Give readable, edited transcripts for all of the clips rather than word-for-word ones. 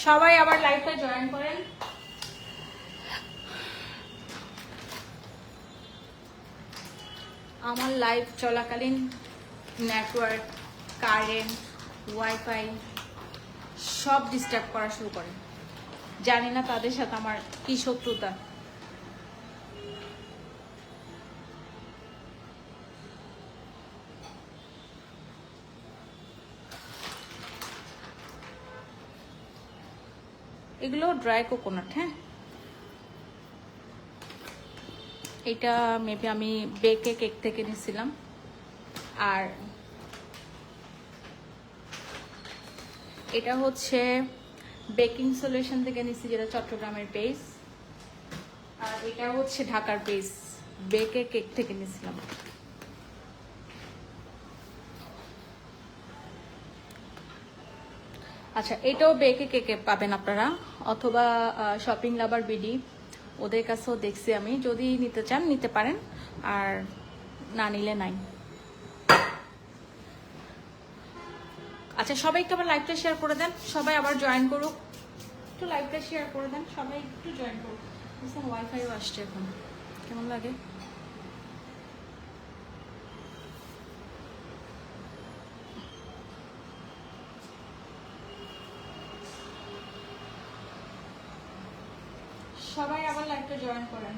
সবাই আবার লাইভটা জয়েন করেন। আমার লাইভ চলাকালীন নেটওয়ার্ক, কারেন্ট, ওয়াইফাই সব ডিস্টার্ব করা শুরু করে। জানি না তাদের সাথে আমার কি শত্রুতা। এগুলো ড্রাই কোকোনাট। হ্যাঁ, এটা মেবি আমি বেকে কেক থেকে নিয়েছিলাম। আর এটা হচ্ছে বেকিং সলিউশন থেকে নিয়েছি, যেটা চট্টগ্রামের পেজ। আর এটা হচ্ছে ঢাকার পেজ, বেকে কেক থেকে নিয়েছিলাম। আচ্ছা, এটাও বেকে কেকে পাবেন আপনারা, অথবা শপিং লাভার বিডি, ওদের কাছেও দেখছি আমি। যদি নিতে চান নিতে পারেন, আর না নিলে নাই। আচ্ছা, সবাই একটু আবার লাইভটা শেয়ার করে দেন, সবাই আবার জয়েন করুক। একটু লাইভটা শেয়ার করে দেন, সবাই একটু জয়েন করুক। বুঝলেন, ওয়াইফাইও আসছে এখন, কেমন লাগে। সবাই আবার লাইভটা জয়েন করেন।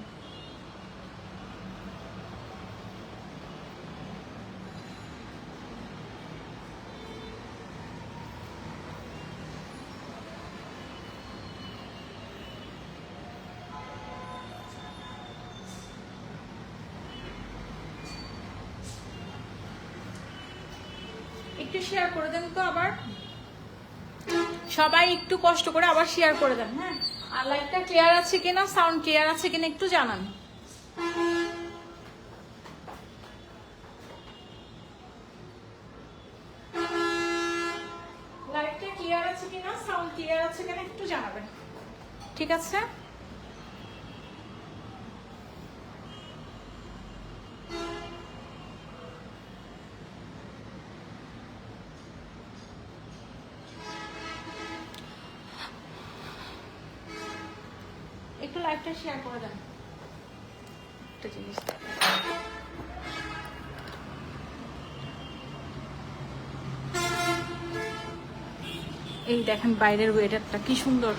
একটু শেয়ার করে দেন তো আবার, সবাই একটু কষ্ট করে আবার শেয়ার করে দেন। হ্যাঁ, আর লাইভটা ক্লিয়ার আছে কিনা, সাউন্ড ক্লিয়ার আছে কিনা একটু জানান। লাইভটা ক্লিয়ার আছে কিনা, সাউন্ড ক্লিয়ার আছে কিনা একটু জানাবেন, ঠিক আছে? একটু লাইভটা শেয়ার করে দেন। একটা জিনিস, এই দেখেন বাইরের ওয়েদারটা কি সুন্দর।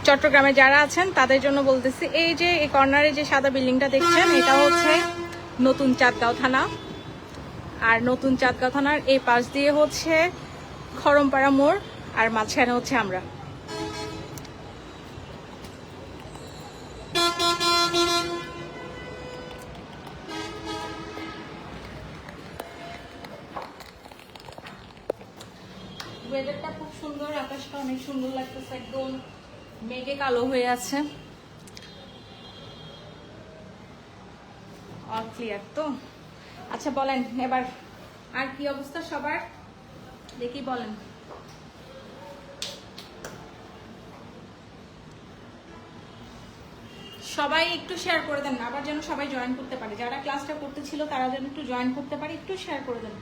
চট্টগ্রামে যারা আছেন তাদের জন্য বলতেছি, এই যে এই কর্নারে যে সাদা বিল্ডিংটা দেখছেন, এটা হচ্ছে নতুন চাঁদগাঁও থানা। আর নতুন চাঁদগাঁও থানার এই পাশ দিয়ে হচ্ছে খরমপাড়া মোড়, আর মাঝখানে হচ্ছে আমরা। ওয়েদারটা খুব সুন্দর, আকাশটা অনেক সুন্দর লাগতেছে, একদম মেঘে কালো হয়ে আছে। অল ক্লিয়ার তো? আচ্ছা বলেন এবার, আর কি অবস্থা সবার দেখি বলেন। সবাই একটু শেয়ার করে দেন, আবার যেন সবাই জয়েন করতে পারে। যারা ক্লাসটা করতেছিল তারা যেন একটু জয়েন করতে পারে, একটু শেয়ার করে দেন।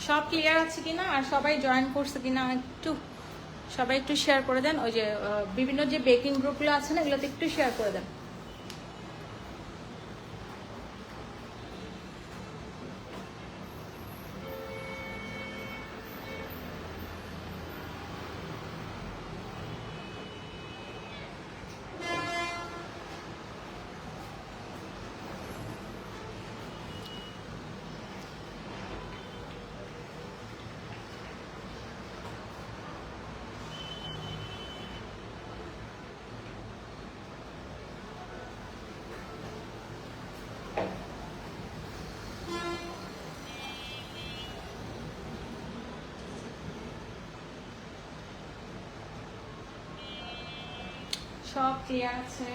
সব ক্লিয়ার আছে কিনা আর সবাই জয়েন করছে কিনা একটু সবাই একটু শেয়ার করে দেন। ওই যে বিভিন্ন যে বেকিং গ্রুপগুলো আছে না, এগুলোতে একটু শেয়ার করে দেন। সব ক্লিয়ার আছে।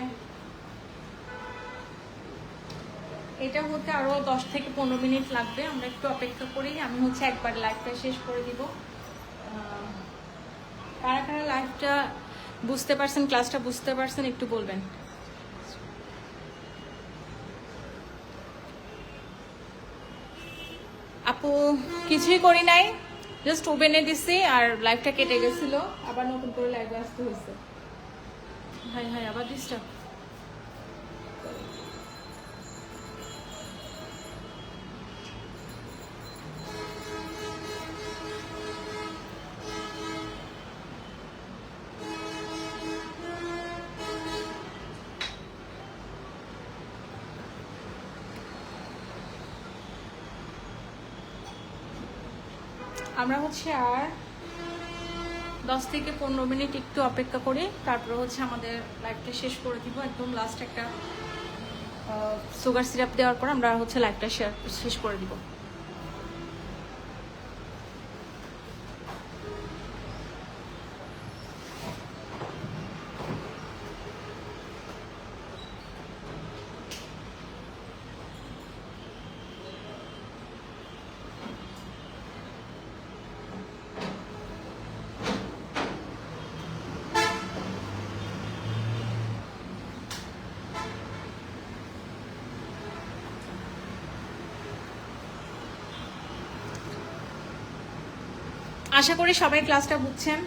এটা হতে আরো 10 থেকে 15 মিনিট লাগবে, আমরা একটু অপেক্ষা করি। আমি হচ্ছে একবার লাইভটা শেষ করে দিব। কারা কারা লাইভটা বুঝতে পারছেন, ক্লাসটা বুঝতে পারছেন একটু বলবেন। আপু কিছুই করি নাই, জাস্ট ওভেনে দিছি আর লাইভটা কেটে গেছিল, আবার নতুন করে লাইভে আসতে হয়েছে। হাই হাই আবার ডিস্টার্ব। আমরা হচ্ছে আর 10 থেকে 15 মিনিট একটু অপেক্ষা করি, তারপরে হচ্ছে আমাদের লাইভটা শেষ করে দিব। একদম লাস্ট একটা সুগার সিরাপ দেওয়ার পর আমরা হচ্ছে লাইভটা শেষ করে দিব। আশা করি সবাই ক্লাসটা বুঝছেন।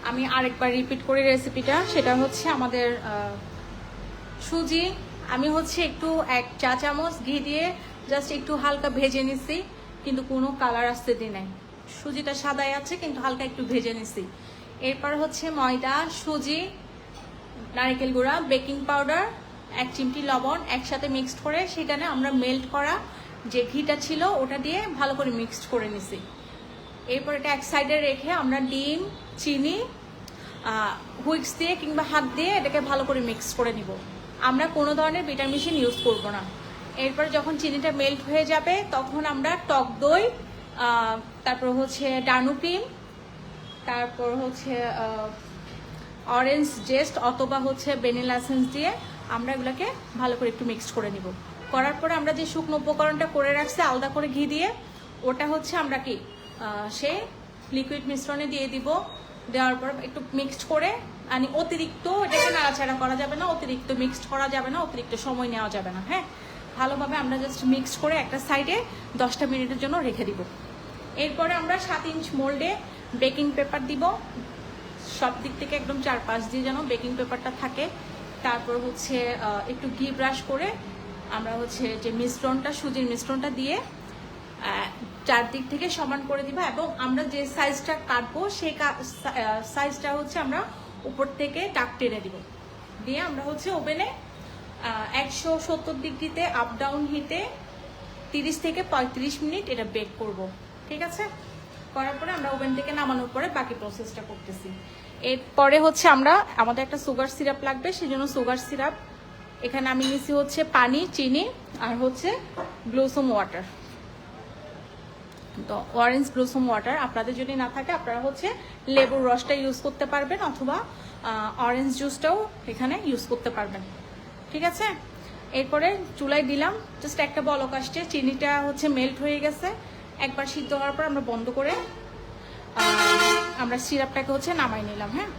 আমি আরেকবার রিপিট করি রেসিপিটা। সেটা হচ্ছে আমাদের সুজি, আমি হচ্ছে একটু 1 চা চামচ ঘি দিয়ে জাস্ট একটু হালকা ভেজে নিছি, কিন্তু কোনো কালার আসতে দিই নাই। সুজিটা সাদাই আছে কিন্তু হালকা একটু ভেজে নিছি। এরপর হচ্ছে ময়দা, সুজি, নারকেল গুঁড়া, বেকিং পাউডার, 1 চিমটি লবণ একসাথে মিক্সড করে সেখানে আমরা মেল্ট করা যে ঘিটা ছিল ওটা দিয়ে ভালো করে মিক্সড করে নিছি। এরপর এটা এক সাইডে রেখে আমরা ডিম, চিনি, হুইক্স দিয়ে কিংবা হাত দিয়ে এটাকে ভালো করে মিক্স করে নিব। আমরা কোনো ধরনের বিটার মেশিন ইউজ করব না। এরপরে যখন চিনিটা মেল্ট হয়ে যাবে তখন আমরা টক দই, তারপর হচ্ছে ডানু ক্রিম, তারপর হচ্ছে অরেঞ্জ জেস্ট অথবা হচ্ছে ভ্যানিলা এসেন্স দিয়ে আমরা এগুলোকে ভালো করে একটু মিক্সড করে নিব। করার পরে আমরা যে শুকনো উপকরণটা করে রাখছি আলাদা করে ঘি দিয়ে, ওটা হচ্ছে আমরা কি সে লিকুইড মিশ্রণে দিয়ে দিব। দেওয়ার পর একটু মিক্সড করে মানে অতিরিক্ত এটাকে নাড়াচাড়া করা যাবে না, অতিরিক্ত মিক্সড করা যাবে না, অতিরিক্ত সময় নেওয়া যাবে না। হ্যাঁ, ভালোভাবে আমরা জাস্ট মিক্সড করে একটা সাইডে 10টা মিনিটের জন্য রেখে দিব। এরপরে আমরা 7 ইঞ্চ মোল্ডে বেকিং পেপার দিব, সব দিক থেকে একদম 4-5 দিয়ে যেন বেকিং পেপারটা থাকে। তারপর হচ্ছে একটু ঘি ব্রাশ করে আমরা হচ্ছে যে মিশ্রণটা, সুজির মিশ্রণটা দিয়ে চারদিক থেকে সমান করে দিব, এবং আমরা যে সাইজটা কাটবো সেই সাইজটা হচ্ছে আমরা উপর থেকে টাক টেনে দিব। দিয়ে আমরা হচ্ছে ওভেনে 170 ডিগ্রিতে আপ ডাউন হিটে 30 থেকে 35 মিনিট এটা বেক করব। ঠিক আছে, করার পরে আমরা ওভেন থেকে নামানোর পরে বাকি প্রসেসটা করতেছি। এরপরে হচ্ছে আমরা আমাদের একটা সুগার সিরাপ লাগবে, সেই জন্য সুগার সিরাপ এখানে আমি নিছি হচ্ছে পানি, চিনি আর হচ্ছে ব্লুসম ওয়াটার। তো অরেঞ্জ ব্লুসম ওয়াটার আপনাদের যদি না থাকে আপনারা হচ্ছে লেবুর রসটা ইউজ করতে পারবেন, অথবা অরেঞ্জ জুসটাও এখানে ইউজ করতে পারবেন। ঠিক আছে, এরপরে চুলায় দিলাম, জাস্ট একটা বলক আসছে, চিনিটা হচ্ছে মেল্ট হয়ে গেছে। একবার সিদ্ধ হওয়ার পর আমরা বন্ধ করে আমরা সিরাপটাকে হচ্ছে নামাই নিলাম। হ্যাঁ,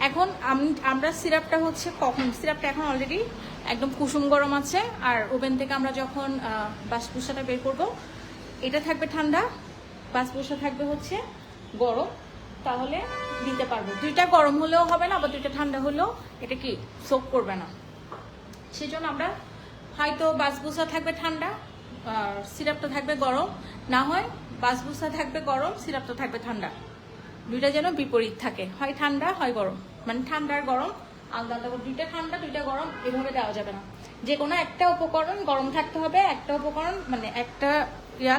এখন আমরা সিরাপটা হচ্ছে কখন, সিরাপটা এখন অলরেডি একদম কুসুম গরম আছে, আর ওভেন থেকে আমরা যখন বাষ্পোসাটা বের করব এটা থাকবে ঠান্ডা, বাষ্পোসা থাকবে হচ্ছে গরম, তাহলে দিতে পারবো। দুইটা গরম হলেও হবে না, আবার দুইটা ঠান্ডা হলেও এটা কি সোক করবে না। সেজন্য আমরা হয়তো বাসবুসা থাকবে ঠান্ডা আর সিরাপটা থাকবে গরম, না হয় বাসবুসা থাকবে গরম, সিরাপটা থাকবে ঠান্ডা। দুইটা যেন বিপরীত থাকে, হয় ঠান্ডা হয় গরম, মানে ঠান্ডা আর গরম আলাদা আলাদা, দুইটা ঠান্ডা দুইটা গরম এভাবে দেওয়া যাবে না। যে কোনো একটা উপকরণ গরম থাকতে হবে, একটা উপকরণ মানে একটা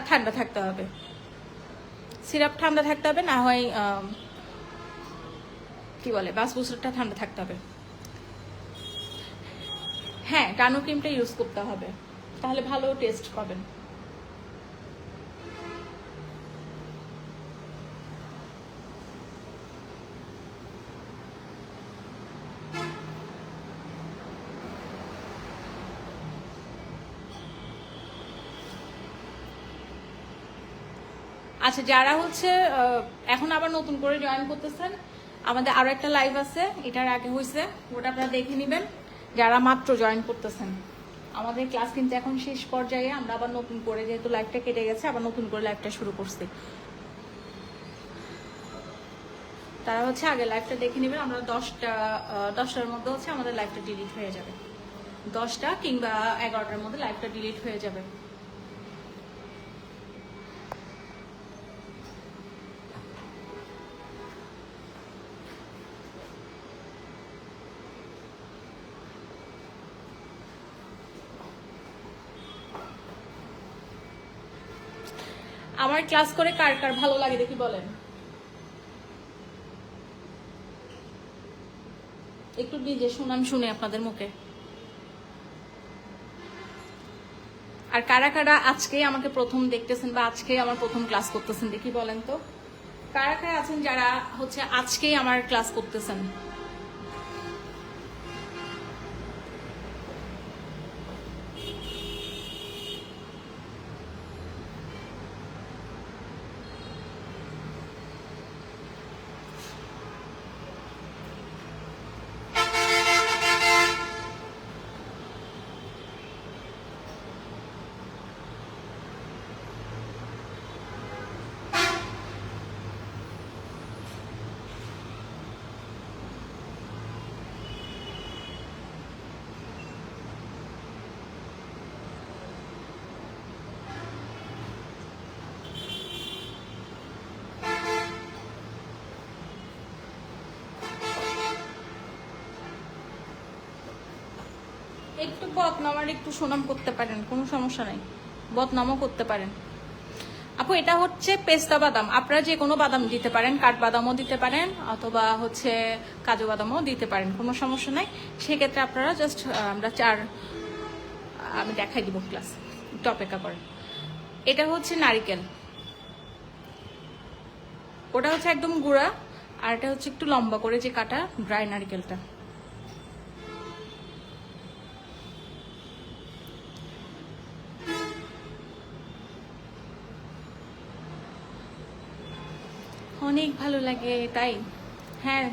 ঠান্ডা থাকতে হবে। সিরাপ ঠান্ডা থাকতে হবে, না হয় কি বলে বাসবুসাটা ঠান্ডা থাকতে হবে। হ্যাঁ, ডানো ক্রিমটা ইউজ করতে হবে, তাহলে ভালো টেস্ট পাবেন। আচ্ছা, যারা হচ্ছে এখন আবার নতুন করে জয়েন করতেছেন, আমাদের আরো একটা লাইভ আছে, এটার আগে হয়েছে, ওটা আপনারা দেখে নেবেন। যারা মাত্র জয়েন করতেছেন, আমাদের ক্লাস কিন্তু এখন শেষ পর্যায়ে, আমরা আবার নতুন করে, যেহেতু লাইভটা কেটে গেছে, আবার নতুন করে লাইভটা শুরু করছি। তারা হচ্ছে আগে লাইভটা দেখে নেবেন। আমরা 10টার মধ্যে হচ্ছে আমাদের লাইভটা ডিলিট হয়ে যাবে, 10টা কিংবা 11টার মধ্যে লাইভটা ডিলিট হয়ে যাবে। আমার ক্লাস করে কার কার ভালো লাগে দেখি বলেন, একটু নিজে শুনাম শুনে আপনাদের মুখে। আর কারা কারা আজকে আমাকে প্রথম দেখতেছেন বা আজকে আমার প্রথম ক্লাস করতেছেন দেখি বলেন তো, কারা কারা আছেন যারা হচ্ছে আজকেই আমার ক্লাস করতেছেন? একটু বদনাম আর একটু সুনাম করতে পারেন, কোনো সমস্যা নাই, বদনামও করতে পারেন। আপু এটা হচ্ছে পেস্তা বাদাম, আপনারা যে কোনো বাদাম দিতে পারেন, কাঠবাদামও দিতে পারেন অথবা হচ্ছে কাজু বাদামও দিতে পারেন, কোনো সমস্যা নাই। সেক্ষেত্রে আপনারা জাস্ট আমি দেখাই দিব ক্লাস, একটু অপেক্ষা করেন। এটা হচ্ছে নারিকেল, ওটা হচ্ছে একদম গুঁড়া, আর এটা হচ্ছে একটু লম্বা করে যে কাটা ড্রাই নারিকেলটা। অনেক ভালো লাগে তাই? হ্যাঁ,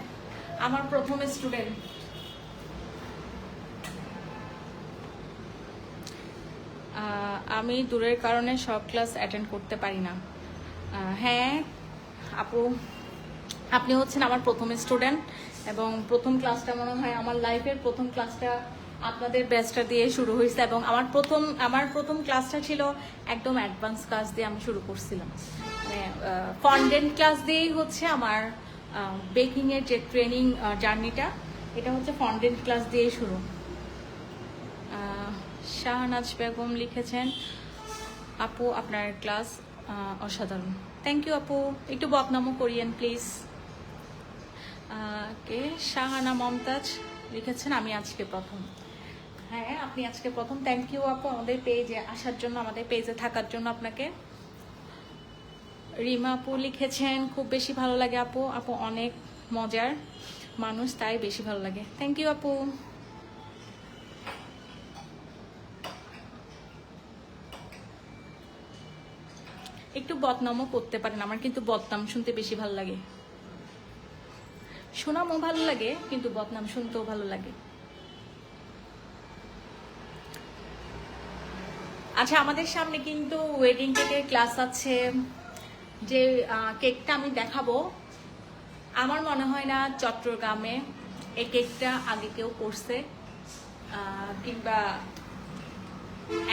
আমার প্রথম স্টুডেন্ট। আমি দূরের কারণে সব ক্লাস অ্যাটেন্ড করতে পারি না। হ্যাঁ আপু, আপনি হচ্ছেন আমার প্রথম স্টুডেন্ট, এবং প্রথম ক্লাসটা মনে হয় আমার লাইফের প্রথম ক্লাসটা আপনাদের ব্যাচটা দিয়ে শুরু হয়েছে, এবং আমার প্রথম ক্লাসটা ছিল একদম অ্যাডভান্স ক্লাস দিয়ে আমি শুরু করছিলাম। মানে ফন্ডেন্ট ক্লাস দিয়েই হচ্ছে আমার বেকিংয়ের যে ট্রেনিং জার্নিটা, এটা হচ্ছে ফন্ডেন্ট ক্লাস দিয়েই শুরু। শাহনাজ বেগম লিখেছেন, আপু আপনার ক্লাস অসাধারণ। থ্যাংক ইউ আপু, একটু বদনামও করিয়েন প্লিজ। কে শাহানা মমতাজ লিখেছেন, আমি আজকে প্রথম। হ্যাঁ, আপনি আজকে প্রথম। থ্যাংক ইউ আপু আমাদের পেজে আসার জন্য, আমাদের পেজে থাকার জন্য আপনাকে। রিমা আপু লিখেছেন, খুব বেশি ভালো লাগে আপু, আপু অনেক মজার মানুষ, তাই বেশি ভালো লাগে। থ্যাংক ইউ আপু। একটু বদনামও করতে পারেন, আমার কিন্তু বদনাম শুনতে বেশি ভালো লাগে। শোনামও ভালো লাগে, কিন্তু বদনাম শুনতেও ভালো লাগে। আচ্ছা, আমাদের সামনে কিন্তু ওয়েডিং কেকের ক্লাস আছে। যে কেকটা আমি দেখাবো, আমার মনে হয় না চট্টগ্রামে এই কেকটা আগে কেউ করছে, কিংবা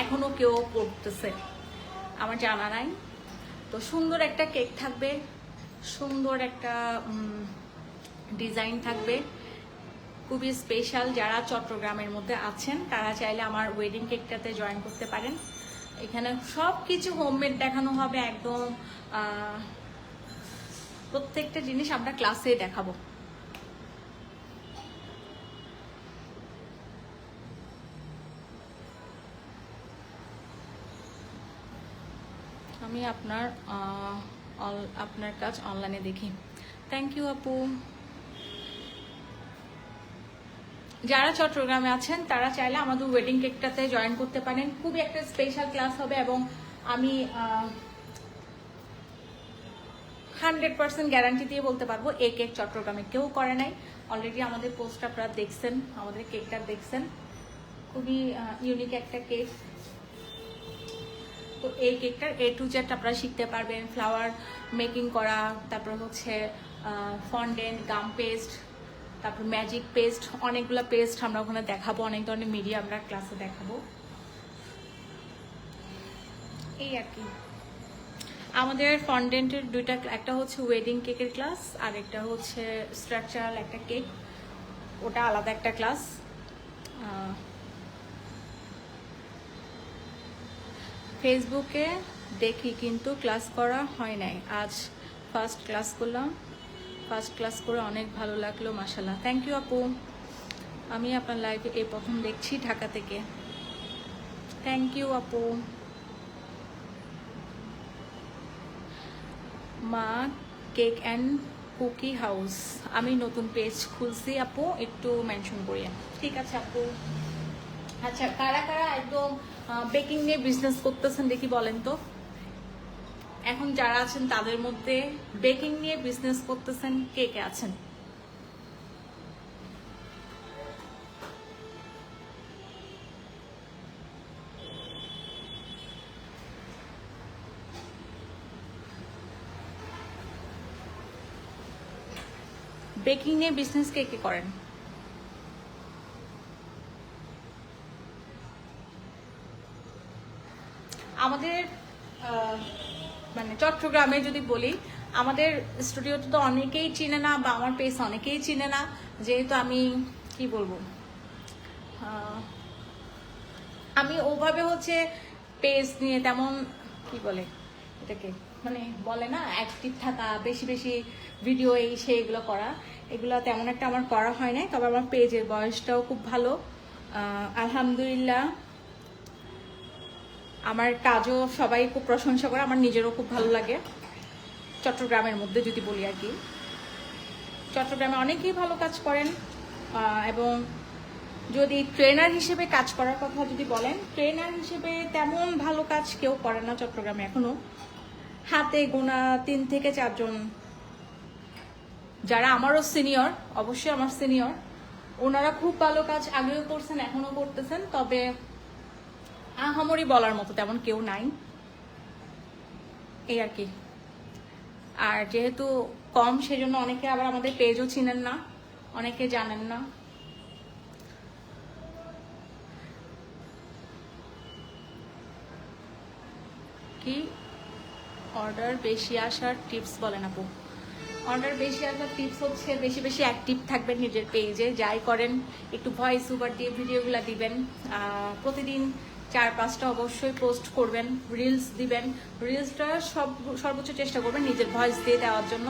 এখনো কেউ করতেছে, আমার জানা নাই। তো সুন্দর একটা কেক থাকবে, সুন্দর একটা ডিজাইন থাকবে, খুবই স্পেশাল। যারা চট্টগ্রামের মধ্যে আছেন তারা চাইলে আমার ওয়েডিং কেকটাতে জয়েন করতে পারেন। এখানে সব কিছু হোমমেড দেখানো হবে, একদম প্রত্যেকটা জিনিস আমরা ক্লাসে দেখাবো। আমি আপনার কাজ অনলাইনে দেখি। থ্যাংক ইউ আপু। যারা চট্টগ্রামে আছেন তারা চাইলে আমাদের ওয়েডিং কেকটাতে জয়েন করতে পারেন, খুবই একটা স্পেশাল ক্লাস হবে। এবং আমি 100% গ্যারান্টি দিয়ে বলতে পারবো এই কেক চট্টগ্রামে কেউ করে নাই। অলরেডি আমাদের পোস্ট আপনারা দেখছেন, আমাদের কেকটা দেখছেন, খুবই ইউনিক একটা কেক। তো এই কেকটার A to Z আপনারা শিখতে পারবেন, ফ্লাওয়ার মেকিং করা, তারপর হচ্ছে ফন্ডেন্ট, গাম পেস্ট, তারপর ম্যাজিক পেস্ট, অনেকগুলো পেস্ট আমরা ওখানে দেখাবো, অনেক ধরনের মিডিয়া আমরা ক্লাসে দেখাবো। এই আর কি আমাদের ফন্ডেন্টের দুইটা, একটা হচ্ছে ওয়েডিং কেকের ক্লাস আর একটা হচ্ছে স্ট্রাকচারাল একটা কেক, ওটা আলাদা একটা ক্লাস। ফেসবুকে দেখি কিন্তু ক্লাস করা হয় নাই, আজ ফার্স্ট ক্লাস করলাম। ফার্স্ট ক্লাস করে অনেক ভালো লাগলো, মাশাআল্লাহ। থ্যাংক ইউ আপু, আমি আপনার লাইভে এই প্রথম দেখছি ঢাকা থেকে। থ্যাংক ইউ আপু। মা কেক অ্যান্ড কুকি হাউস, আমি নতুন পেজ খুলছি আপু, একটু মেনশন করিয়ে। ঠিক আছে আপু। আচ্ছা, কারা কারা একদম বেকিং নিয়ে বিজনেস করতেছেন দেখি বলেন তো। এখন যারা আছেন তাদের মধ্যে বেকিং নিয়ে বিজনেস করতেছেন কে কে আছেন? বেকিং নিয়ে বিজনেস কে কে করেন? আমাদের মানে চট্টগ্রামে যদি বলি, আমাদের স্টুডিওতে তো অনেকেই চিনে না, বা আমার পেজ অনেকেই চিনে না, যেহেতু আমি কি বলবো, আমি ওভাবে হচ্ছে পেজ নিয়ে তেমন কি বলে এটাকে, মানে বলে না অ্যাক্টিভ থাকা, বেশি বেশি ভিডিও এই সেইগুলো করা, এগুলো তেমন একটা আমার করা হয় না। তবে আমার পেজের বয়সটাও খুব ভালো, আলহামদুলিল্লাহ। আমার কাজও সবাই খুব প্রশংসা করে, আমার নিজেরও খুব ভালো লাগে। চট্টগ্রামের মধ্যে যদি বলি আর কি, চট্টগ্রামে অনেকেই ভালো কাজ করেন, এবং যদি ট্রেনার হিসেবে কাজ করার কথা যদি বলেন, ট্রেনার হিসেবে তেমন ভালো কাজ কেউ করে না চট্টগ্রামে এখনো, হাতে গোনা 3 থেকে 4 জন, যারা আমারও সিনিয়র, অবশ্যই আমার সিনিয়র, ওনারা খুব ভালো কাজ আগেও করছেন, এখনো করতেছেন। তবে আহামরি বলার মতো তেমন কেউ নাই, এই আর কি। আর যেহেতু কম, সেজন্য অনেকে আবার আমাদের পেজও চিনেন না, অনেকে জানেন না। কি অর্ডার বেশি আসার টিপস বলেন আপু? অর্ডার বেশি আসার টিপস হচ্ছে বেশি বেশি অ্যাক্টিভ থাকবেন নিজের পেজে, যাই করেন একটু ভয়েস ওভার দিয়ে ভিডিওগুলো দিবেন, প্রতিদিন 4-5টা অবশ্যই পোস্ট করবেন, রিলস দিবেন, রিলসটা সর্বোচ্চ চেষ্টা করবেন নিজের ভয়েস দিয়ে দেওয়ার জন্য।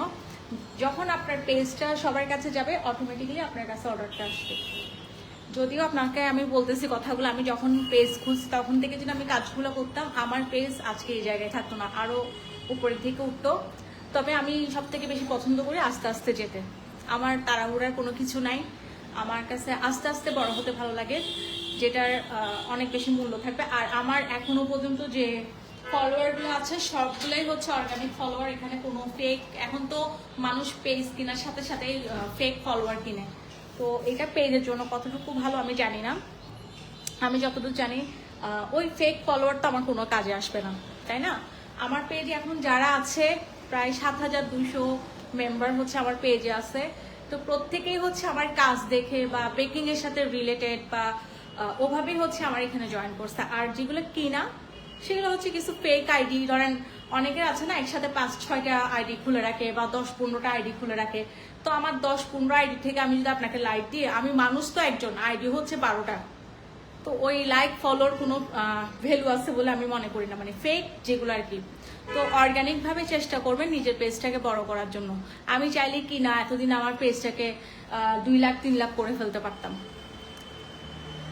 যখন আপনার পেজটা সবার কাছে যাবে, অটোমেটিক্যালি আপনার কাছে অর্ডারটা আসবে। যদিও আপনাকে আমি বলতেছি কথাগুলো, আমি যখন পেজ খুঁজছি তখন থেকে যদি আমি কাজগুলো করতাম, আমার পেজ আজকে এই জায়গায় থাকতো না, আরও উপরের দিকে উঠতো। তবে আমি সব থেকে বেশি পছন্দ করি আস্তে আস্তে যেতে, আমার তাড়াহুড়ার কোনো কিছু নাই, আমার কাছে আস্তে আস্তে বড় হতে ভালো লাগে, যেটার অনেক বেশি মূল্য থাকবে। আর আমার এখনো পর্যন্ত যে ফলোয়ারগুলো আছে সবগুলোই হচ্ছে অর্গানিক ফলোয়ার, এখানে কোনো ফেক, এখন তো মানুষ পেজ কেনার সাথে সাথে ফেক ফলোয়ার কিনে, তো এটা পেজের জন্য কতটুকু ভালো আমি জানি না। আমি যতটুকু জানি ওই ফেক ফলোয়ার তো আমার কোনো কাজে আসবে না, তাই না? আমার পেজে এখন যারা আছে প্রায় 7200 মেম্বার হচ্ছে আমার পেজে আছে, তো প্রত্যেকেই হচ্ছে আমার কাজ দেখে বা বেকিং এর সাথে রিলেটেড বা ওভাবেই হচ্ছে আমার এখানে জয়েন করছে। আর যেগুলো কিনা সেগুলো হচ্ছে কিছু ফেক আইডি, ধরেন অনেকের আছে না একসাথে 5-6টা আইডি খুলে রাখে বা 10-15টা আইডি খুলে রাখে, তো আমার 10-15 আইডি থেকে আমি যদি আপনাকে লাইক দিই, আমি মানুষ তো একজন, আইডি হচ্ছে 12টা, তো ওই লাইক ফলোর কোনো ভ্যালু আছে বলে আমি মনে করি না, মানে ফেক যেগুলো আর কি। তো অর্গানিকভাবে চেষ্টা করবেন নিজের পেজটাকে বড় করার জন্য। আমি চাইলে কি না এতদিন আমার পেজটাকে 2 লাখ 3 লাখ করে ফেলতে পারতাম,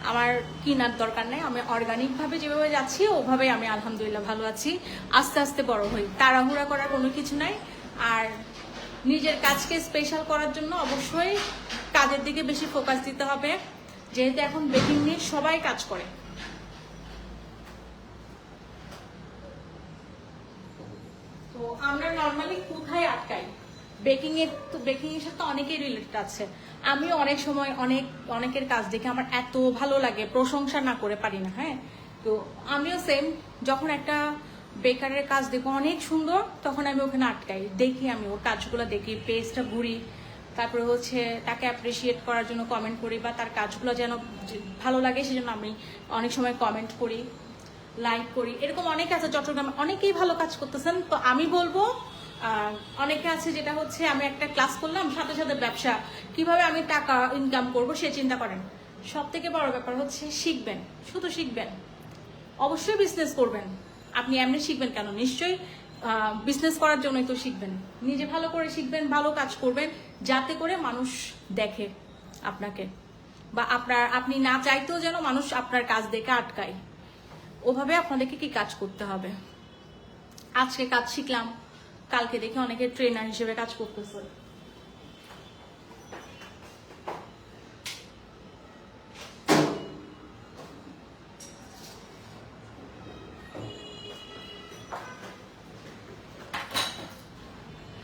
আমার কিনার দরকার নেই, আমি অর্গানিকভাবে যেভাবে যাচ্ছি ওভাবেই আমি আলহামদুলিল্লাহ ভালো আছি। আস্তে আস্তে বড় হই, তাড়াহুড়া করার কোনো কিছু নাই। আর নিজের কাজকে স্পেশাল করার জন্য অবশ্যই কাজের দিকে বেশি ফোকাস দিতে হবে, যেহেতু এখন বেকিং নিয়ে সবাই কাজ করে। তো তো আমরা নর্মালি কোথায় আটকাই? বেকিং এর সাথে অনেকেই রিলেটেড আছে। আমিও অনেক সময় অনেকের কাজ দেখে আমার এত ভালো লাগে, প্রশংসা না করে পারি না। হ্যাঁ, তো আমিও সেম, যখন একটা বেকারের কাজ দেখো অনেক সুন্দর, তখন আমি ওখানে আটকাই, দেখি, আমি ওর কাজগুলো দেখি, পেজটা ঘুরি, তারপরে হচ্ছে তাকে অ্যাপ্রিসিয়েট করার জন্য কমেন্ট করি, বা তার কাজগুলো যেন ভালো লাগে সেজন্য আমি অনেক সময় কমেন্ট করি, লাইক করি। এরকম অনেকে আছে চট্টগ্রামে, অনেকেই ভালো কাজ করতেছেন। তো আমি বলবো অনেকে আছে যেটা হচ্ছে আমি একটা ক্লাস করলাম, সাথে সাথে ব্যবসা, কিভাবে আমি টাকা ইনকাম করব সে চিন্তা করেন। সব থেকে বড় ব্যাপার হচ্ছে শিখবেন, শুধু শিখবেন। অবশ্যই বিজনেস করবেন, আপনি এমনি শিখবেন কেন? নিশ্চয়ই বিজনেস করার জন্যই তো শিখবেন। নিজে ভালো করে শিখবেন, ভালো কাজ করবেন, যাতে করে মানুষ দেখে আপনাকে, বা আপনি না চাইতেও যেন মানুষ আপনার কাজ দেখে আটকায়। ওভাবে আপনাদেরকে কি কাজ করতে হবে। আজকে কাজ শিখলাম, কালকে দেখে অনেকে ট্রেনার হিসেবে কাজ করতেছে।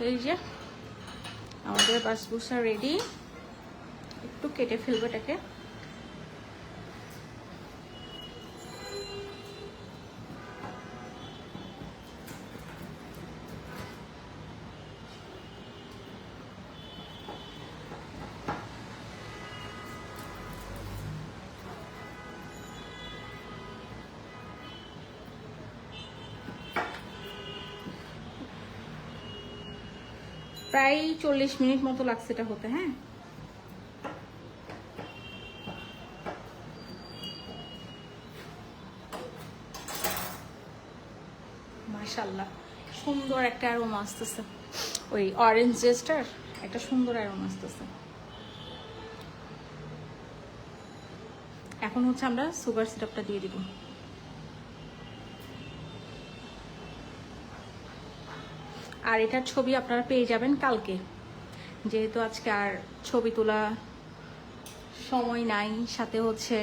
এই যে আমাদের বাসবুসা রেডি, একটু কেটে ফেলবো এটাকে। প্রায় 40 মিনিট মতো লাগছে এটা হতে। হ্যাঁ, মাশাআল্লাহ সুন্দর একটা অ্যারোমা আসতেছে, ওই অরেঞ্জ জেস্টার একটা সুন্দর অ্যারোমা আসতেছে। এখন হচ্ছে আমরা সুগার সিরাপটা দিয়ে দিব। আর এটার ছবি আপনারা পেয়ে যাবেন কালকে, যেহেতু আজকে আর ছবি তোলা সময় নাই, সাথে হচ্ছে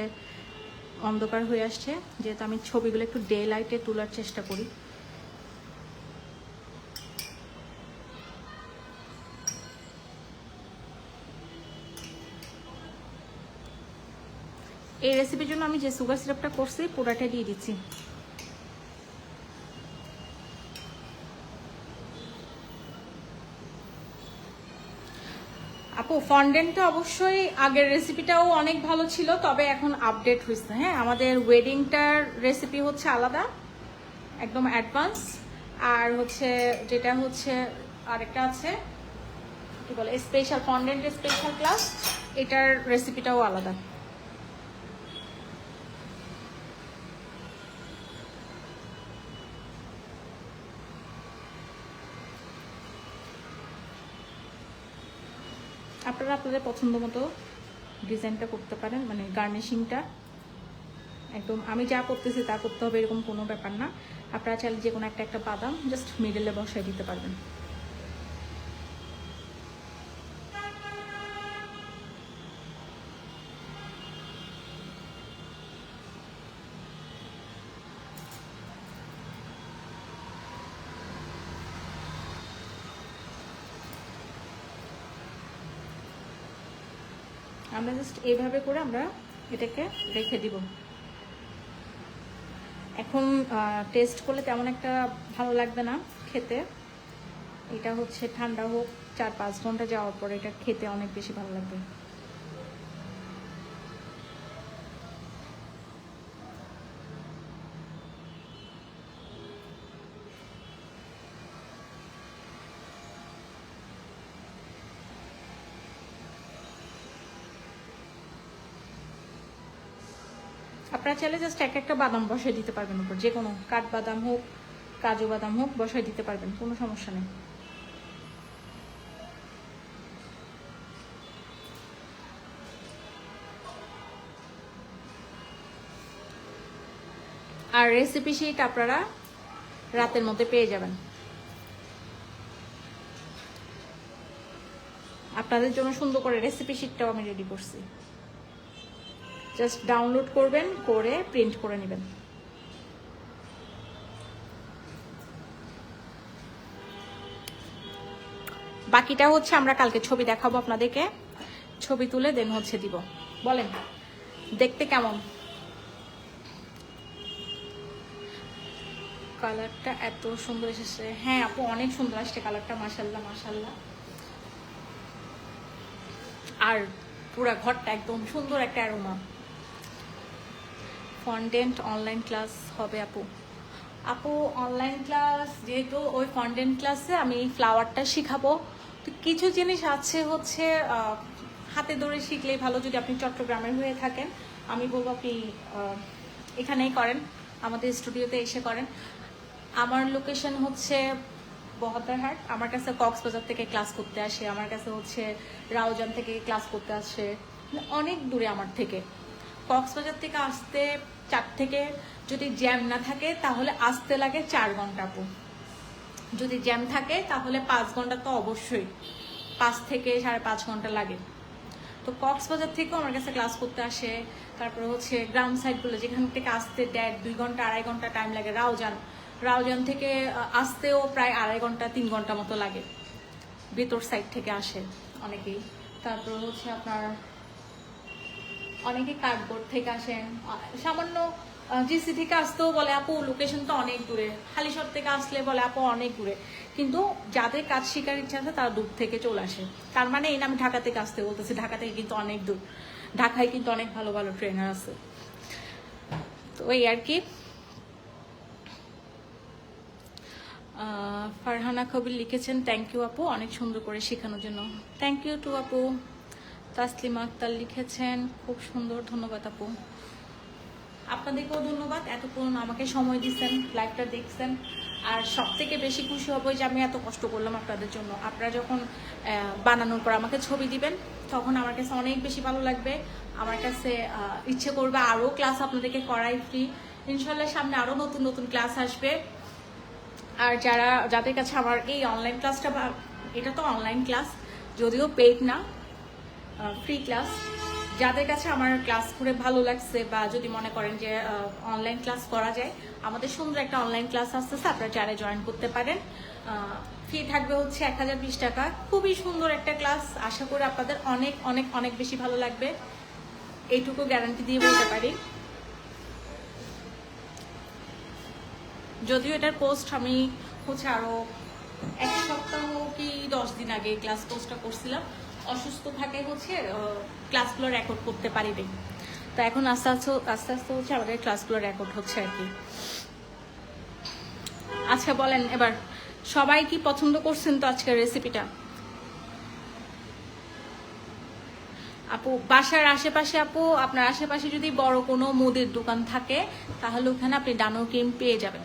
অন্ধকার হয়ে আসছে, যেহেতু আমি ছবিগুলো একটু ডে লাইটে তোলার চেষ্টা করি। এই রেসিপির জন্য আমি যে সুগার সিরাপটা করছি পুরাটা দিয়ে দিচ্ছি। আপু ফন্ডেন্টটা অবশ্যই আগের রেসিপিটাও অনেক ভালো ছিল, তবে এখন আপডেট হয়েছে। হ্যাঁ, আমাদের ওয়েডিংটার রেসিপি হচ্ছে আলাদা, একদম অ্যাডভান্স। আর হচ্ছে যেটা হচ্ছে আরেকটা আছে কি বলে স্পেশাল, ফন্ডেন্টের স্পেশাল ক্লাস, এটার রেসিপিটাও আলাদা। আপনারা আপনাদের পছন্দ মতো ডিজাইনটা করতে পারেন, মানে গার্নিশিংটা একদম আমি যা করতেছি তা করতে হবে এরকম কোনো ব্যাপার না। আপনারা চাইলে যে কোনো একটা বাদাম জাস্ট মিডলে বসাই দিতে পারবেন। আমরা জাস্ট এইভাবে করে আমরা এটাকে রেখে দিব। এখন টেস্ট করলে তেমন একটা ভালো লাগবে না খেতে, এটা হচ্ছে ঠান্ডা হোক 4-5 ঘন্টা যাওয়ার পরে এটা খেতে অনেক বেশি ভালো লাগবে। আপনারা চাইলে জাস্ট একটা বাদাম বসাই দিতে পারবেন উপর, যে কোনো কাঠবাদাম হোক কাজু বাদাম হোক বসাই দিতে পারবেন, কোনো সমস্যা নেই। আর রেসিপি শিট আপনারা রাতের মধ্যে পেয়ে যাবেন। আপনাদের জন্য সুন্দর করে রেসিপি শিটটাও আমি রেডি করছি, জাস্ট ডাউনলোড করবেন, করে প্রিন্ট করে নেবেন। বাকিটা হচ্ছে আমরা কালকে ছবি দেখাবো আপনাদেরকে, ছবি তুলে দেন হচ্ছে দিব। বলেন দেখতে কেমন? কালারটা এত সুন্দর এসেছে। হ্যাঁ আপু অনেক সুন্দর আসছে কালারটা, মাশাল্লাহ মাশাল্লাহ। আর পুরা ঘরটা একদম সুন্দর একটা অ্যারোমা। ফন্ডেন্ট অনলাইন ক্লাস হবে আপু? আপু অনলাইন ক্লাস যেহেতু ওই ফন্ডেন্ট ক্লাসে আমি ফ্লাওয়ারটা শিখাবো, তো কিছু জিনিস আছে হচ্ছে হাতে ধরে শিখলেই ভালো। যদি আপনি চট্টগ্রামের হয়ে থাকেন আমি বলবো আপনি এখানেই করেন, আমাদের স্টুডিওতে এসে করেন। আমার লোকেশন হচ্ছে বহদ্দারহাট, আমার কাছে কক্সবাজার থেকে ক্লাস করতে আসে, আমার কাছে হচ্ছে রাউজান থেকে ক্লাস করতে আসে, অনেক দূরে আমার থেকে। কক্সবাজার থেকে আসতে 4 থেকে, যদি জ্যাম না থাকে তাহলে আসতে লাগে 4 ঘন্টা আপু। যদি জ্যাম থাকে তাহলে 5 ঘন্টা তো অবশ্যই, 5 থেকে 5.5 ঘন্টা লাগে। তো কক্সবাজার থেকেও আমার কাছে ক্লাস করতে আসে। তারপরে হচ্ছে গ্রাম সাইডগুলো যেখান থেকে আসতে 1.5-2 ঘন্টা 2.5 ঘন্টা টাইম লাগে। রাউজান থেকে আসতেও প্রায় 2.5 ঘন্টা 3 ঘন্টা মতো লাগে, ভেতর সাইড থেকে আসে অনেকেই। তারপর হচ্ছে আপনার অনেকে কার্ডবোর্ড থেকে আসেন, সামান্য জিসি থেকে আসতেও বলে আপু লোকেশন তো অনেক দূরে, হালিশহর থেকে আসলে বলে আপু অনেক দূরে। কিন্তু যাদের কাজ শেখার ইচ্ছা আছে তারা দূর থেকে চলে আসে। তার মানে এই না আমি ঢাকা থেকে আসতে বলতেছি, ঢাকা থেকে কিন্তু অনেক দূর, ঢাকায় কিন্তু অনেক ভালো ভালো ট্রেনার আছে। তো এই আর কি। ফারহানা কবির লিখেছেন থ্যাংক ইউ আপু অনেক সুন্দর করে শেখানোর জন্য। থ্যাংক ইউ টু আপু। তাসলিমা আক্তার লিখেছেন খুব সুন্দর, ধন্যবাদ আপু। আপনাদেরকেও ধন্যবাদ, এতক্ষণ আমাকে সময় দিচ্ছেন, লাইভটা দেখছেন। আর সব থেকে বেশি খুশি হবো যে আমি এত কষ্ট করলাম আপনাদের জন্য। আপনারা যখন বানানোর পর আমাকে ছবি দিবেন তখন আমার কাছে অনেক বেশি ভালো লাগবে। আমার কাছে ইচ্ছে করবে আরও ক্লাস আপনাদেরকে করাই ফ্রি। ইনশাল্লাহ সামনে আরও নতুন নতুন ক্লাস আসবে। আর যাদের কাছে আমার এই অনলাইন ক্লাসটা, এটা তো অনলাইন ক্লাস যদিও পেইড না, ফ্রি ক্লাস, যাদের কাছে আমার ক্লাস করে ভালো লাগছে বা যদি মনে করেন যে অনলাইন ক্লাস করা যায়, আমাদের সুন্দর একটা অনলাইন ক্লাস আসতেছে, আপনারা যারা জয়েন করতে পারেন। ফি থাকবে হচ্ছে 1020 টাকা। খুবই সুন্দর একটা ক্লাস, আশা করি আপনাদের অনেক অনেক অনেক বেশি ভালো লাগবে, এইটুকু গ্যারান্টি দিয়ে বলতে পারি। যদিও এটার পোস্ট আমি হচ্ছে আরও 1 সপ্তাহ কি 10 দিন আগে ক্লাস পোস্টটা করছিলাম। অসুস্থ থাকে হচ্ছে ক্লাসগুলো রেকর্ড করতে পারিনি, তো এখন আস্তে আস্তে হচ্ছে আমাদের ক্লাসগুলো রেকর্ড হচ্ছে আর কি। আচ্ছা বলেন এবার, সবাই কি পছন্দ করছেন তো আজকের রেসিপিটা? আপু বাসার আশেপাশে, আপু আপনার আশেপাশে যদি বড় কোনো মুদির দোকান থাকে তাহলে ওখানে আপনি ডানো ক্রিম পেয়ে যাবেন।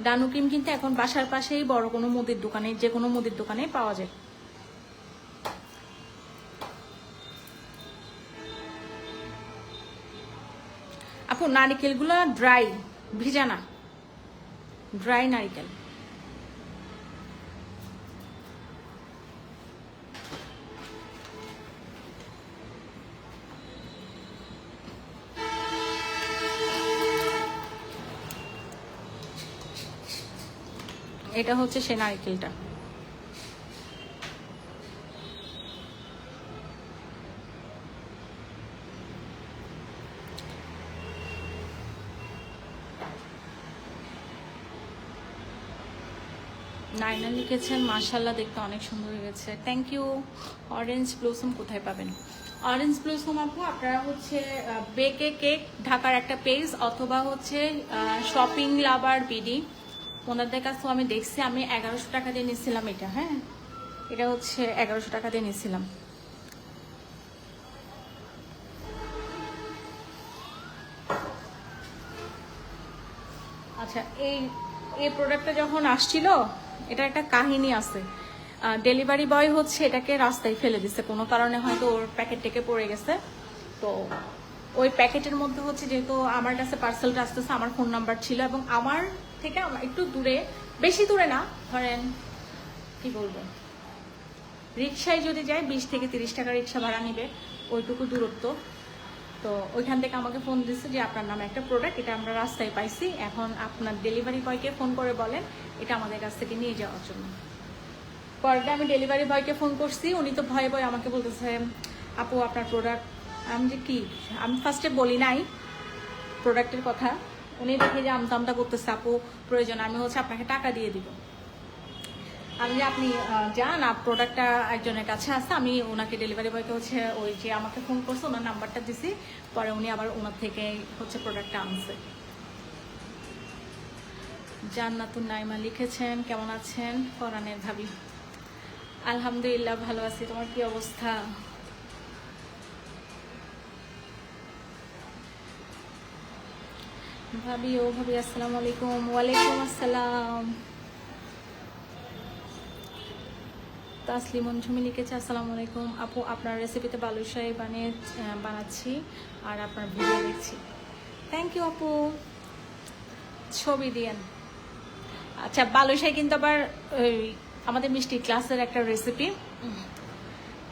ডানো ক্রিম কিন্তু এখন বাসার পাশেই বড় কোনো মুদির দোকানে, যে কোনো মুদির দোকানে পাওয়া যায়। আপু নারিকেলগুলো ড্রাই, ভিজা না, ড্রাই নারিকেল। এটা হচ্ছে সে নারিকেলটা। নাইনা লিখেছেন মাশাআল্লাহ দেখতে অনেক সুন্দর হয়েছে, থ্যাংক ইউ। অরেঞ্জ ব্লসম কোথায় পাবেন? অরেঞ্জ ব্লসম আপু আপনারা হচ্ছে বেকে কেক ঢাকার একটা পেজ, অথবা হচ্ছে শপিং লাভার বিডি, ওনাদের কাছেও আমি দেখছি। আমি 1100 টাকা দিয়ে নিয়েছিলাম এটা। হ্যাঁ এটা হচ্ছে 1100 টাকা দিয়ে নিয়েছিলাম। আচ্ছা এই প্রোডাক্টটা যখন আসছিল এটা একটা কাহিনী আছে। ডেলিভারি বয় হচ্ছে এটাকে রাস্তায় ফেলে দিচ্ছে কোনো কারণে, হয়তো ওর প্যাকেট থেকে পড়ে গেছে। তো ওই প্যাকেটের মধ্যে হচ্ছে, যেহেতু আমার কাছে পার্সেলটা আসতেছে, আমার ফোন নাম্বার ছিল এবং আমার থেকে একটু দূরে, বেশি দূরে না, ধরেন কি বলবো, রিক্সায় যদি যায় 20 থেকে 30 টাকা রিক্সা ভাড়া নিবে, ওইটুকু দূরত্ব। তো ওইখান থেকে আমাকে ফোন দিচ্ছে যে আপনার নামে একটা প্রোডাক্ট, এটা আমরা রাস্তায় পাইছি, এখন আপনার ডেলিভারি বয়কে ফোন করে বলেন এটা আমাদের কাছ থেকে নিয়ে যাওয়ার জন্য। পরে আমি ডেলিভারি বয়কে ফোন করছি, উনি তো ভয়ে ভয়ে আমাকে বলতেছে আপু আপনার প্রোডাক্ট। আমি যে কি, আমি ফার্স্টে বলি নাই প্রোডাক্টের কথা। উনি দেখে যে আমতা করতেছে আপু প্রয়োজন, আমি হচ্ছে আপনাকে টাকা দিয়ে দিব। আমি যে আপনি যান, প্রোডাক্টটা একজনের কাছে আসছে, আমি ওনাকে ডেলিভারি বয়কে হচ্ছে ওই যে আমাকে ফোন করছে ওনার নাম্বারটা দিছি, পরে উনি আবার ওনার থেকে হচ্ছে প্রোডাক্টটা আনছে। জান্নাতুন নাইমা লিখেছেন কেমন আছেন ফরহানের ভাবি। আলহামদুলিল্লাহ ভালো আছি, তোমার কি অবস্থা? ভাবি ও ভাবি আসসালামু আলাইকুম। ওয়ালাইকুম আসসালাম। তাসলিমন ঝুমি লিখেছে আসসালামু আলাইকুম আপু, আপনার রেসিপিতে বালুশাহী বানাচ্ছি আর আপনার ভিডিও দেখছি। থ্যাংক ইউ আপু, ছবি দিয়েন। আচ্ছা, বালুশাহী কিন্তু আবার ওই আমাদের মিষ্টি ক্লাসের একটা রেসিপি,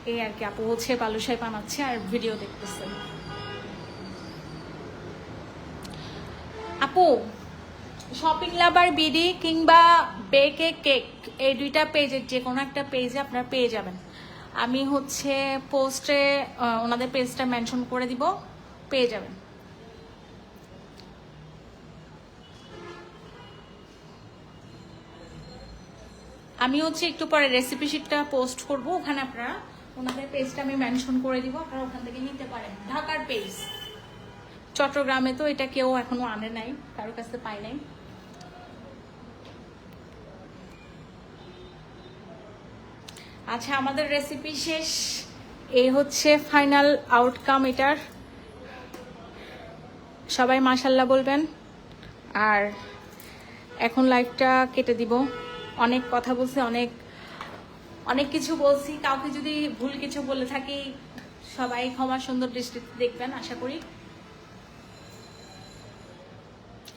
এই আর কি। আপু হচ্ছে বালুশাহী বানাচ্ছে আর ভিডিও দেখতেছে। আপু শপিং লাভার বিডি কিংবা বেকে কেক, এই দুইটা পেজের যে কোনো একটা পেজে আপনারা পেয়ে যাবেন। আমি হচ্ছে পোস্টে ওনাদের পেজটা মেনশন করে দিব, পেয়ে যাবেন। আমি হচ্ছে একটু পরে রেসিপি শিটটা পোস্ট করব, ওখানে আপনারা ওনাদের পেজটা আমি মেনশন করে দিব, আপনারা ওখান থেকে নিতে পারেন। ঢাকার পেজ, চট্টগ্রামে তো এটা কেউ এখনো আনে নাই, কারোর কাছে পাই নাই। আচ্ছা, আমাদের রেসিপি শেষ, এই হচ্ছে ফাইনাল আউটকাম এটার। সবাই মাশাল্লাহ বলবেন। আর এখন লাইভটা কেটে দিব। অনেক কথা বলছি, অনেক কিছু বলছি, কাউকে যদি ভুল কিছু বলে থাকি সবাই ক্ষমা সুন্দর দৃষ্টিতে দেখবেন আশা করি।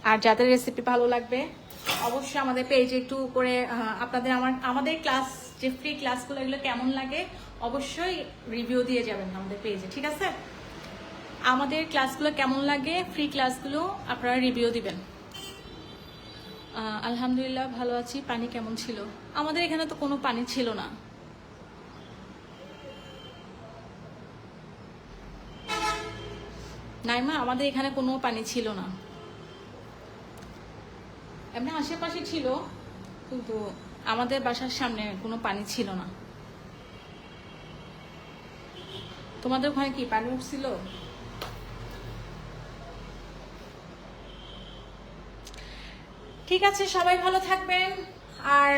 আর যাদের রেসিপি ভালো লাগবে অবশ্যই আমাদের পেজে একটু করে আপনাদের আমাদের ক্লাস যে ফ্রি ক্লাসগুলো এগুলো কেমন লাগে অবশ্যই রিভিউ দিয়ে যাবেন আমাদের পেজে, ঠিক আছে? আমাদের ক্লাসগুলো কেমন লাগে, ফ্রি ক্লাসগুলো আপনারা রিভিউ দিবেন। আলহামদুলিল্লাহ ভালো আছি। পানি কেমন ছিল? আমাদের এখানে তো কোনো পানি ছিল না। নাইমা, আমাদের এখানে কোনো পানি ছিল না, এমনি আশেপাশে ছিল কিন্তু আমাদের বাসার সামনে কোনো পানি ছিল না। তোমাদের ওখানে কি পানি উঠছিল? ঠিক আছে, সবাই ভালো থাকবেন আর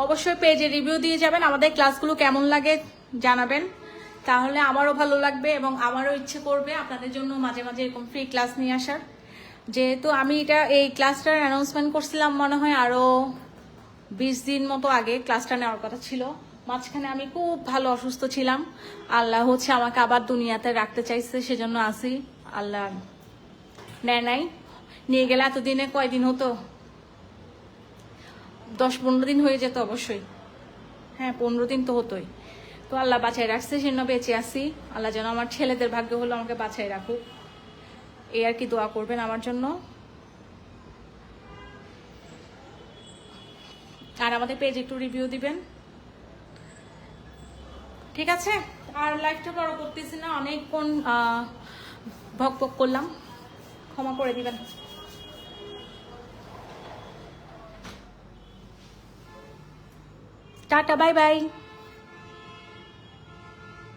অবশ্যই পেজে রিভিউ দিয়ে যাবেন। আমাদের ক্লাসগুলো কেমন লাগে জানাবেন, তাহলে আমারও ভালো লাগবে এবং আমারও ইচ্ছে করবে আপনাদের জন্য মাঝে মাঝে এরকম ফ্রি ক্লাস নিয়ে আসার। যেহেতু আমি এই ক্লাসটার অ্যানাউন্সমেন্ট করছিলাম মনে হয় আরও 20 দিন মতো আগে ক্লাসটা নেওয়ার কথা ছিল। মাঝখানে আমি খুব ভালো অসুস্থ ছিলাম, আল্লাহ হচ্ছে আমাকে আবার দুনিয়াতে রাখতে চাইছে, সেজন্য আসি। আল্লাহ নেয় নাই, নিয়ে গেলে এতদিনে কয়দিন হতো, 10-15 দিন হয়ে যেত অবশ্যই। হ্যাঁ, 15 দিন তো হতোই। তো আল্লাহ বাঁচাই রাখছে, সেজন্য বেঁচে আসি। আল্লাহ যেন আমার ছেলেদের ভাগ্য হলো আমাকে বাঁচাই রাখুক, এই আর কি। দোয়া করবেন আমার জন্য। আর আমাদের পেজ একটু রিভিউ দিবেন, ঠিক আছে? আর লাইভটা বড় করতেছি না, অনেকক্ষণ ভক করলাম, ক্ষমা করে দিবেন। Tata, bye bye.